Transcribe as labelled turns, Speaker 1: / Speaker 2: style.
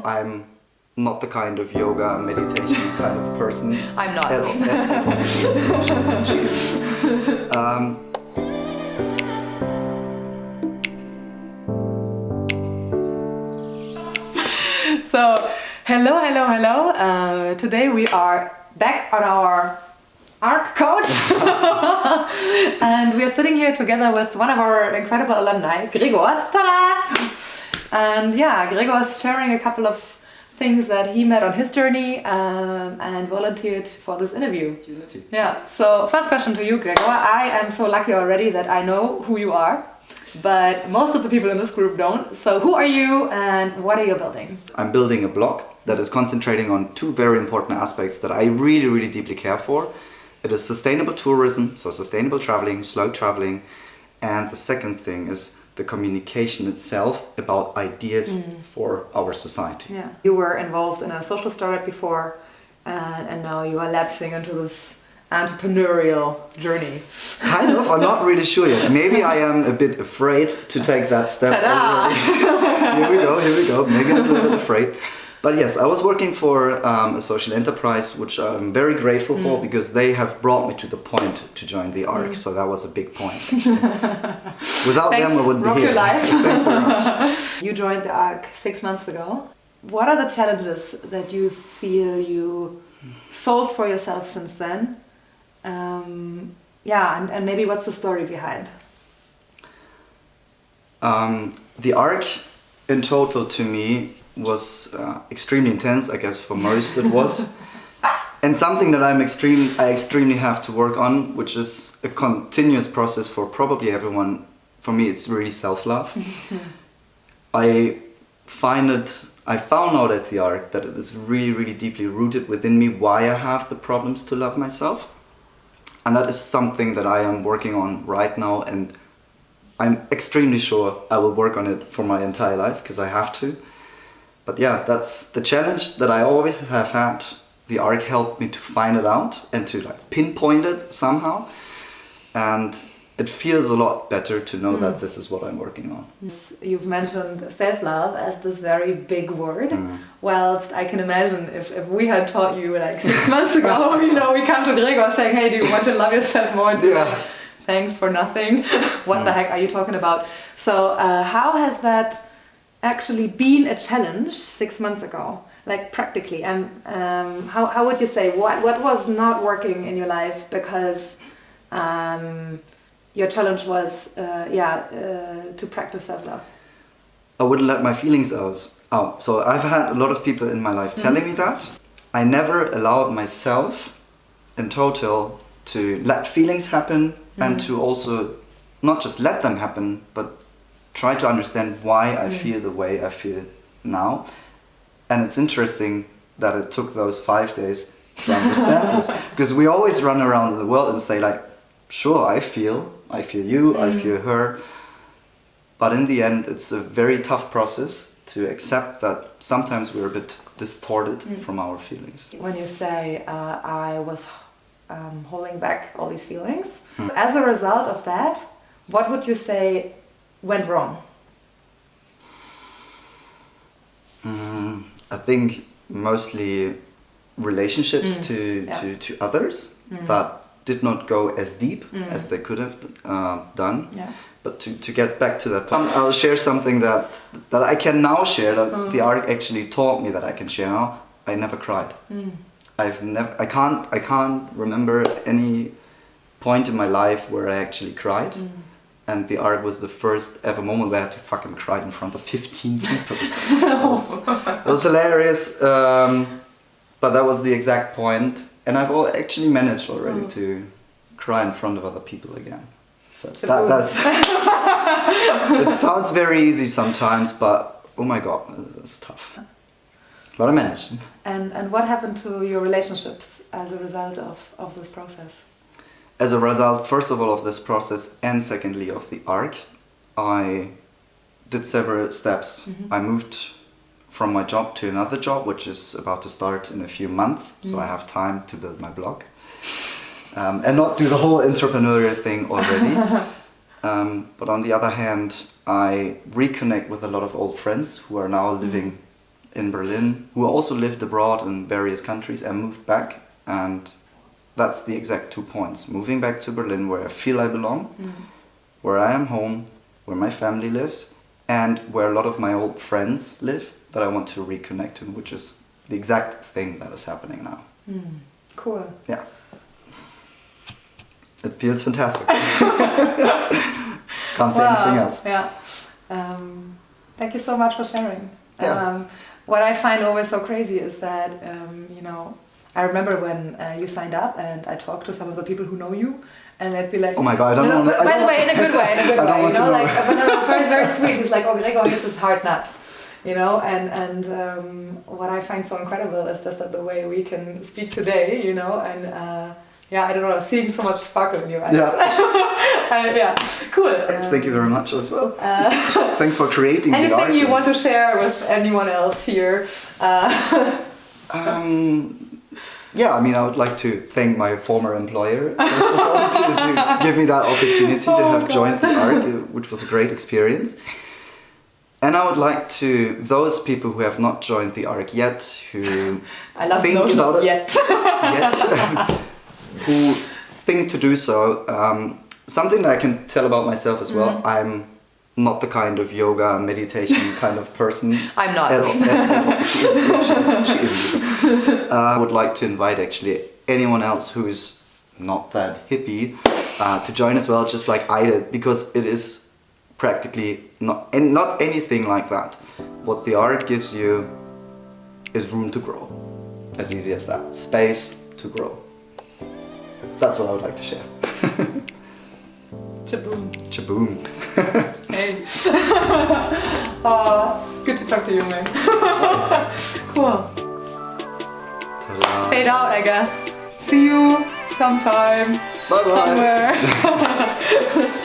Speaker 1: I'm not the kind of yoga meditation kind of person.
Speaker 2: I'm not. So, hello. Today we are back on our ARC couch and we are sitting here together with one of our incredible alumni, Gregor. Ta-da! And yeah, Gregor is sharing a couple of things that he met on his journey and volunteered for this interview. Yeah, so first question to you, Gregor. I am so lucky already that I know who you are, but most of the people in this group don't. So who are you and what are you building?
Speaker 1: I'm building a blog that is concentrating on two very important aspects that I really deeply care for. It is sustainable tourism, so sustainable traveling, slow traveling, and the second thing is the communication itself about ideas for our society.
Speaker 2: Yeah, you were involved in a social startup before, and now you are lapsing into this entrepreneurial journey.
Speaker 1: Kind of, I'm not really sure yet. Maybe I am a bit afraid to take that step. Here we go. Maybe I'm a little bit afraid. But yes, I was working for a social enterprise, which I'm very grateful for because they have brought me to the point to join the ARC. So that was a big point. Without them, I wouldn't be here.
Speaker 2: Your life.
Speaker 1: Thanks very much.
Speaker 2: You joined the ARC 6 months ago. What are the challenges that you feel you solved for yourself since then? And maybe what's the story behind?
Speaker 1: The ARC in total to me was extremely intense. I guess for most it was, and something that I extremely have to work on, which is a continuous process for probably everyone. For me, it's really self-love. I found out at the ARC that it is really deeply rooted within me why I have the problems to love myself, and that is something that I am working on right now, and I'm extremely sure I will work on it for my entire life because I have to. But yeah, that's the challenge that I always have had. The ARC helped me to find it out and to pinpoint it somehow. And it feels a lot better to know that this is what I'm working on.
Speaker 2: You've mentioned self-love as this very big word. Whilst I can imagine if we had taught you 6 months ago, we come to Gregor saying, hey, do you want to love yourself more? Thanks for nothing. What the heck are you talking about? So how has that actually been a challenge 6 months ago, practically? How would you say what was not working in your life because your challenge was to practice self-love?
Speaker 1: I wouldn't let my feelings out. So I've had a lot of people in my life telling me that. I never allowed myself in total to let feelings happen and to also not just let them happen, but try to understand why I feel the way I feel now. And it's interesting that it took those 5 days to understand this. Because we always run around the world and say sure, I feel you, I feel her. But in the end, it's a very tough process to accept that sometimes we're a bit distorted from our feelings.
Speaker 2: When you say I was holding back all these feelings, as a result of that, what would you say went wrong?
Speaker 1: I think mostly relationships to others that did not go as deep as they could have done. Yeah. But to get back to that point, I'll share something that I can now share, that the ARC actually taught me that I can share now. I never cried. I can't remember any point in my life where I actually cried. And the ARC was the first ever moment where I had to fucking cry in front of 15 people. It was hilarious, but that was the exact point. And I've actually managed already to cry in front of other people again. So that's it sounds very easy sometimes, but oh my god, it's tough. But I managed.
Speaker 2: And what happened to your relationships as a result of this process?
Speaker 1: As a result, first of all, of this process, and secondly of the ARC, I did several steps. I moved from my job to another job, which is about to start in a few months, so I have time to build my blog. And not do the whole entrepreneurial thing already. But on the other hand, I reconnect with a lot of old friends who are now living in Berlin who also lived abroad in various countries and moved back, and that's the exact 2 points. Moving back to Berlin where I feel I belong, where I am home, where my family lives, and where a lot of my old friends live that I want to reconnect to, which is the exact thing that is happening now.
Speaker 2: Cool.
Speaker 1: Yeah. It feels fantastic. Can't say anything else.
Speaker 2: Yeah. Thank you so much for sharing.
Speaker 1: Yeah.
Speaker 2: What I find always so crazy is that, I remember when you signed up and I talked to some of the people who know you, and they'd be like,
Speaker 1: oh my god, I don't know.
Speaker 2: By the way, in a good way,
Speaker 1: I don't want to know.
Speaker 2: like, but no, it's very, very sweet. He's like, oh, Gregor, this is hard nut. And what I find so incredible is just that the way we can speak today, and I don't know, seeing so much sparkle in your eyes.
Speaker 1: Yeah.
Speaker 2: Cool.
Speaker 1: Thank you very much as well. Thanks for creating the art.
Speaker 2: Anything you want to share with anyone else here?
Speaker 1: I would like to thank my former employer first of all, to give me that opportunity to have joined the ARC, which was a great experience. And I would like to, those people who have not joined the ARC yet, who think about it yet, who think to do so, something that I can tell about myself as well, I'm not the kind of yoga, meditation kind of person.
Speaker 2: I'm not.
Speaker 1: At all. She isn't. I would like to invite actually anyone else who's not that hippie to join as well, just like I did, because it is practically not anything like that. What the art gives you is room to grow. As easy as that. Space to grow. That's what I would like to share.
Speaker 2: Chaboom.
Speaker 1: Chaboom.
Speaker 2: Hey. It's good to talk to you, man. Cool.
Speaker 1: Ta-da.
Speaker 2: Fade out, I guess. See you sometime.
Speaker 1: Bye-bye.
Speaker 2: Somewhere.